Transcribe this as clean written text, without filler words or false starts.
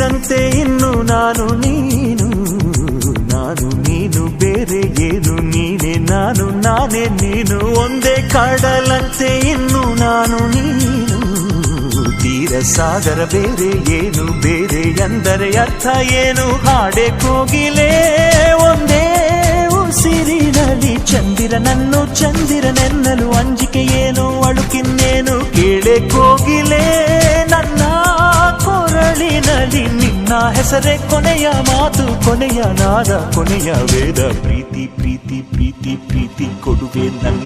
ಉಸಿರಂತೆ ಇನ್ನು ನಾನು ನೀನು ಬೇರೆ ಏನು ನೀನೆ ನಾನು ನಾನೇ ನೀನು ಒಂದೇ ಕಡಲಂತೆ ಇನ್ನು ನಾನು ನೀನು ತೀರ ಸಾಗರ ಬೇರೆ ಏನು ಬೇರೆ ಎಂದರೆ ಅರ್ಥ ಏನು ಹಾಡೆ ಕೋಗಿಲೆ ಒಂದೇ ಉಸಿರಿನಲ್ಲಿ ಚಂದಿರನೆನ್ನಲು ಅಂಜಿಕೆ ಏನು ಅಳುಕಿನ್ನೇನು ಕೇಳೆ ಕೋಗಿಲೆ ನನ್ನ ಕೊರಳಿನಲ್ಲಿ ನಿನ್ನ ಹೆಸರೇ ಕೊನೆಯ ಮಾತು ಕೊನೆಯ ನಾದ ಕೊನೆಯ ವೇದ ಪ್ರೀತಿ ಪ್ರೀತಿ ಪ್ರೀತಿ ಪ್ರೀತಿ ಕೊಡುವೆ ನನ್ನ